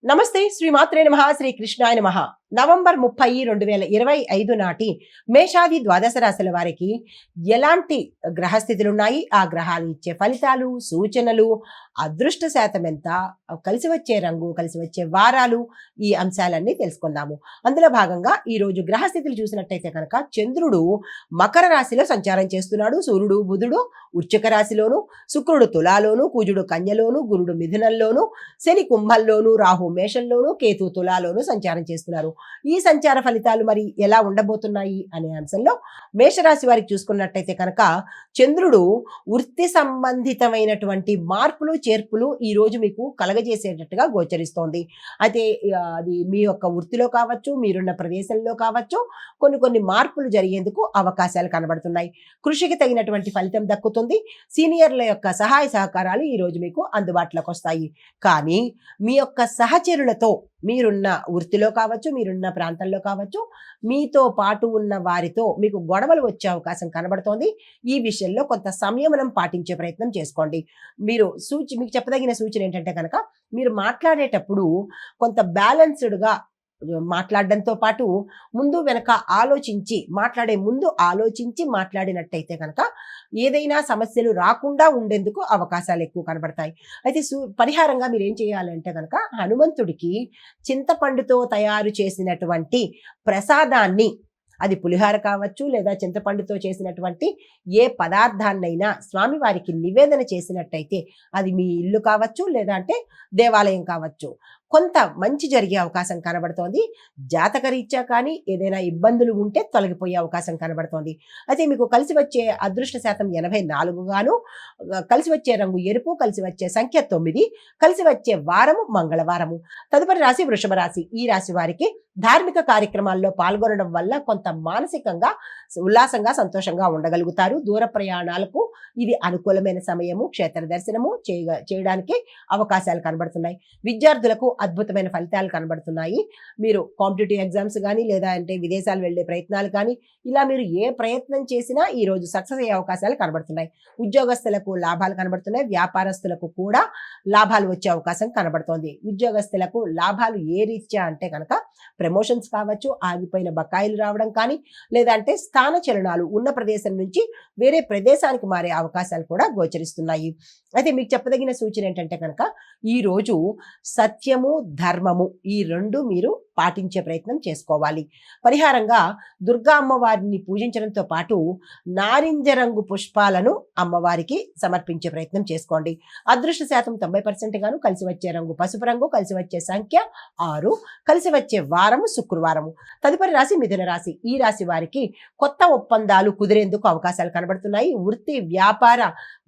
నమస్తే శ్రీ మాత్రే నమః శ్రీ కృష్ణాయ నమః. నవంబర్ 30, 2025 నాటి మేషాది ద్వాదశ రాశుల వారికి ఎలాంటి గ్రహస్థితులు ఉన్నాయి, ఆ గ్రహాలు ఇచ్చే ఫలితాలు, సూచనలు, అదృష్ట శాతం ఎంత, కలిసి వచ్చే రంగు, కలిసి వచ్చే వారాలు, ఈ అంశాలన్నీ తెలుసుకుందాము. అందులో భాగంగా ఈ రోజు గ్రహస్థితులు చూసినట్టయితే కనుక చంద్రుడు మకర రాశిలో సంచారం చేస్తున్నాడు. సూర్యుడు బుధుడు వృశ్చిక రాశిలోను, శుక్రుడు తులాలోను, కుజుడు కన్యలోను, గురుడు మిథునంలోను, శని కుంభంలోను, రాహు మేషంలోను, కేతు తులాలోను సంచారం చేస్తున్నారు. ఈ సంచార ఫలితాలు మరి ఎలా ఉండబోతున్నాయి అనే అంశంలో మేషరాశి వారికి చూసుకున్నట్టయితే కనుక చంద్రుడు వృత్తి సంబంధితమైనటువంటి మార్పులు చేర్పులు ఈ రోజు మీకు కలగజేసేటట్టుగా గోచరిస్తోంది. అయితే అది మీ యొక్క వృత్తిలో కావచ్చు, మీరున్న ప్రదేశంలో కావచ్చు, కొన్ని మార్పులు జరిగేందుకు అవకాశాలు కనబడుతున్నాయి. కృషికి తగినటువంటి ఫలితం దక్కుతుంది. సీనియర్ల యొక్క సహాయ సహకారాలు ఈ రోజు మీకు అందుబాటులోకి వస్తాయి. కానీ మీ యొక్క సహచరులతో, మీరున్న వృత్తిలో కావచ్చు, మీరున్న ప్రాంతంలో కావచ్చు, మీతో పాటు ఉన్న వారితో మీకు గొడవలు వచ్చే అవకాశం కనబడుతోంది. ఈ విషయంలో కొంత సంయమనం పాటించే ప్రయత్నం చేసుకోండి. మీకు చెప్పదగిన సూచన ఏంటంటే కనుక మీరు మాట్లాడేటప్పుడు కొంత బ్యాలెన్స్డ్గా మాట్లాడడంతో పాటు ముందు వెనక మాట్లాడే ముందు ఆలోచించి మాట్లాడినట్టయితే కనుక ఏదైనా సమస్యలు రాకుండా ఉండేందుకు అవకాశాలు ఎక్కువ కనబడతాయి. అయితే పరిహారంగా మీరు ఏం చేయాలంటే కనుక హనుమంతుడికి చింతపండుతో తయారు చేసినటువంటి ప్రసాదాన్ని, అది పులిహార కావచ్చు లేదా చింతపండుతో చేసినటువంటి ఏ పదార్థాన్నైనా స్వామివారికి నివేదన చేసినట్టయితే, అది మీ ఇల్లు కావచ్చు లేదా అంటే దేవాలయం కావచ్చు, కొంత మంచి జరిగే అవకాశం కనబడుతోంది. జాతకరీత్యా కానీ ఏదైనా ఇబ్బందులు ఉంటే తొలగిపోయే అవకాశం కనబడుతోంది. అయితే మీకు కలిసి వచ్చే అదృష్ట శాతం 84 గాను, కలిసి వచ్చే రంగు ఎరుపు, కలిసి వచ్చే సంఖ్య 9, కలిసి వచ్చే వారము మంగళవారము. తదుపరి రాశి వృషభ రాశి. ఈ రాశి వారికి ధార్మిక కార్యక్రమాల్లో పాల్గొనడం వల్ల కొంత మానసికంగా ఉల్లాసంగా సంతోషంగా ఉండగలుగుతారు. దూర ప్రయాణాలకు ఇది అనుకూలమైన సమయము. క్షేత్ర దర్శనము చేయడానికి అవకాశాలు కనబడుతున్నాయి. విద్యార్థులకు అద్భుతమైన ఫలితాలు కనబడుతున్నాయి. మీరు కాంపిటేటివ్ ఎగ్జామ్స్ కానీ లేదా అంటే విదేశాలు వెళ్లే ప్రయత్నాలు కానీ, ఇలా మీరు ఏ ప్రయత్నం చేసినా ఈ రోజు సక్సెస్ అయ్యే అవకాశాలు కనబడుతున్నాయి. ఉద్యోగస్తులకు లాభాలు కనబడుతున్నాయి. వ్యాపారస్తులకు కూడా లాభాలు వచ్చే అవకాశం కనబడుతోంది. ఉద్యోగస్తులకు లాభాలు ఏ రీత్యా అంటే కనుక ప్రమోషన్స్ కావచ్చు, ఆగిపోయిన బకాయిలు రావడం కానీ, లేదంటే స్థాన చలనాలు, ఉన్న ప్రదేశం నుంచి వేరే ప్రదేశానికి మారే అవకాశాలు కూడా గోచరిస్తున్నాయి. అయితే మీకు చెప్పదగిన సూచన ఏంటంటే కనుక ఈ రోజు సత్యము, ధర్మము, ఈ రెండు మీరు పాటించే ప్రయత్నం చేసుకోవాలి. పరిహారంగా దుర్గా అమ్మవారిని పూజించడంతో పాటు నారింజ రంగు పుష్పాలను అమ్మవారికి సమర్పించే ప్రయత్నం చేసుకోండి. అదృష్ట శాతం 90% గాను, కలిసి వచ్చే రంగు పసుపు రంగు, కలిసి వచ్చే సంఖ్య 6, కలిసి వచ్చే వారము శుక్రవారము. తదుపరి రాశి మిథున రాశి. ఈ రాశి వారికి కొత్త ఒప్పందాలు కుదిరేందుకు అవకాశాలు కనబడుతున్నాయి. వృత్తి, వ్యాపార,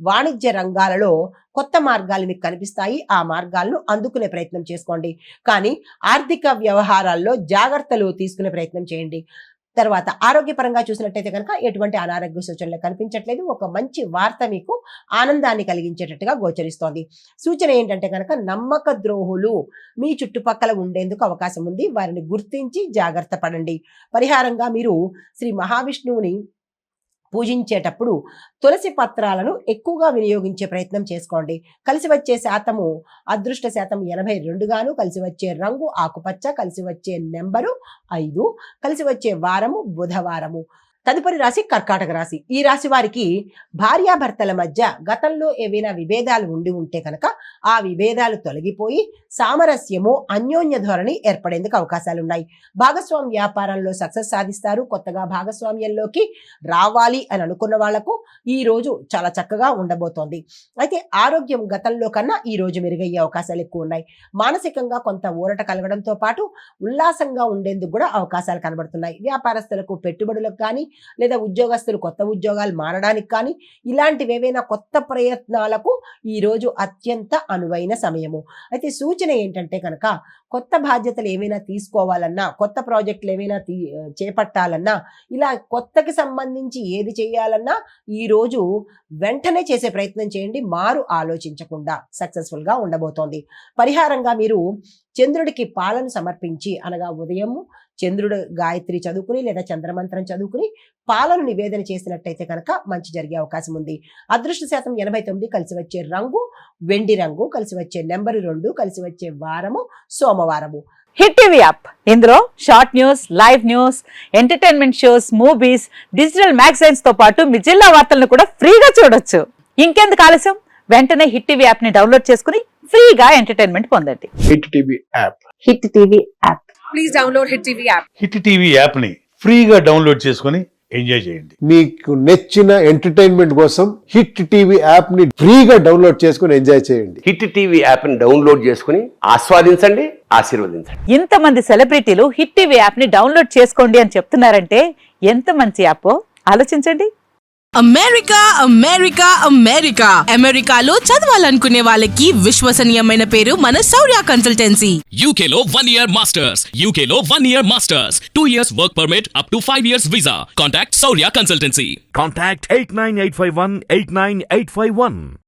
వాణిజ్య రంగాలలో కొత్త మార్గాలు మీకు కనిపిస్తాయి. ఆ మార్గాలను అందుకునే ప్రయత్నం చేసుకోండి. కానీ ఆర్థిక వ్యవహారాల్లో జాగ్రత్తలు తీసుకునే ప్రయత్నం చేయండి. తర్వాత ఆరోగ్యపరంగా చూసినట్టయితే కనుక ఎటువంటి అనారోగ్య సూచనలు కనిపించట్లేదు. ఒక మంచి వార్త మీకు ఆనందాన్ని కలిగించేటట్టుగా గోచరిస్తోంది. సూచన ఏంటంటే కనుక నమ్మక ద్రోహులు మీ చుట్టుపక్కల ఉండేందుకు అవకాశం ఉంది. వారిని గుర్తించి జాగ్రత్త పడండి. పరిహారంగా మీరు శ్రీ మహావిష్ణువుని పూజించేటప్పుడు తులసి పత్రాలను ఎక్కువగా వినియోగించే ప్రయత్నం చేసుకోండి. కలిసి వచ్చే శాతము అదృష్ట శాతం 82 గాను, కలిసి వచ్చే రంగు ఆకుపచ్చ, కలిసి వచ్చే నెంబరు 5, కలిసి వచ్చే వారము బుధవారము. తదుపరి రాశి కర్కాటక రాశి. ఈ రాశి వారికి భార్యాభర్తల మధ్య గతంలో ఏవైనా విభేదాలు ఉంటే కనుక ఆ విభేదాలు తొలగిపోయి సామరస్యము, అన్యోన్య ధోరణి ఏర్పడేందుకు అవకాశాలు ఉన్నాయి. భాగస్వామ్య వ్యాపారంలో సక్సెస్ సాధిస్తారు. కొత్తగా భాగస్వామ్యంలోకి రావాలి అని అనుకున్న వాళ్లకు ఈ రోజు చాలా చక్కగా ఉండబోతోంది. అయితే ఆరోగ్యం గతంలో కన్నా ఈ రోజు మెరుగయ్యే అవకాశాలు ఎక్కువ ఉన్నాయి. మానసికంగా కొంత ఊరట కలగడంతో పాటు ఉల్లాసంగా ఉండేందుకు కూడా అవకాశాలు కనబడుతున్నాయి. వ్యాపారస్తులకు పెట్టుబడులకు కానీ లేదా ఉద్యోగస్తులు కొత్త ఉద్యోగాలు మారడానికి కానీ, ఇలాంటివి ఏవైనా కొత్త ప్రయత్నాలకు ఈ రోజు అత్యంత అనువైన సమయము. అయితే సూచన ఏంటంటే కనుక కొత్త బాధ్యతలు ఏమైనా తీసుకోవాలన్నా, కొత్త ప్రాజెక్టులు ఏమైనా చేపట్టాలన్నా, ఇలా కొత్తకి సంబంధించి ఏది చేయాలన్నా ఈ రోజు వెంటనే చేసే ప్రయత్నం చేయండి. మారు ఆలోచించకుండా సక్సెస్ఫుల్ గా ఉండబోతోంది. పరిహారంగా మీరు చంద్రుడికి పాలను సమర్పించి, అనగా ఉదయం చంద్రుడు గాయత్రి చదువుకుని లేదా చంద్రమంత్రం చదువుకుని పాలను నివేదన చేసినట్టయితే కనుక మంచి జరిగే అవకాశం ఉంది. అదృష్ట శాతం 89, కలిసి వచ్చే రంగు వెండి రంగు, కలిసి వచ్చే నెంబరు 2, కలిసి వచ్చే వారము సోమవారము. హిట్ టీవీ యాప్, ఇందులో short news, live news, entertainment shows, movies, digital magazines తో పాటు మీ జిల్లా వార్తలను కూడా ఫ్రీగా చూడొచ్చు. ఇంకెందుకు ఆలస్యం, వెంటనే హిట్ టీవీ యాప్ ని డౌన్లోడ్ చేసుకుని ఫ్రీగా ఎంటర్టైన్మెంట్ పొందండి. Hit TV app. Hit TV app. Please download Hit TV app. Hit TV యాప్ని ఫ్రీగా డౌన్లోడ్ చేసుకొని ఎంజాయ్ చేయండి. మీకు నచ్చిన ఎంటర్టైన్మెంట్ కోసం హిట్ టీవీ యాప్ ని ఫ్రీగా డౌన్లోడ్ చేసుకుని ఎంజాయ్ చేయండి. హిట్ టీవీ యాప్ ని డౌన్లోడ్ చేసుకుని ఆస్వాదించండి, ఆశీర్వదించండి. ఇంతమంది సెలబ్రిటీలు హిట్ టీవీ యాప్ ని డౌన్లోడ్ చేసుకోండి అని చెప్తున్నారంటే ఎంత మంచి యాప్ ఆలోచించండి. అమెరికా అమెరికా అమెరికా అమెరికాలో చదవాలనుకునే వాళ్ళకి విశ్వసనీయమైన పేరు మన శౌర్య consultancy. UK Law 1 Year Masters. UK Law 1 Year Masters. 2 years work permit up to 5 years visa. Contact Saurya Consultancy. Contact 89851 89851.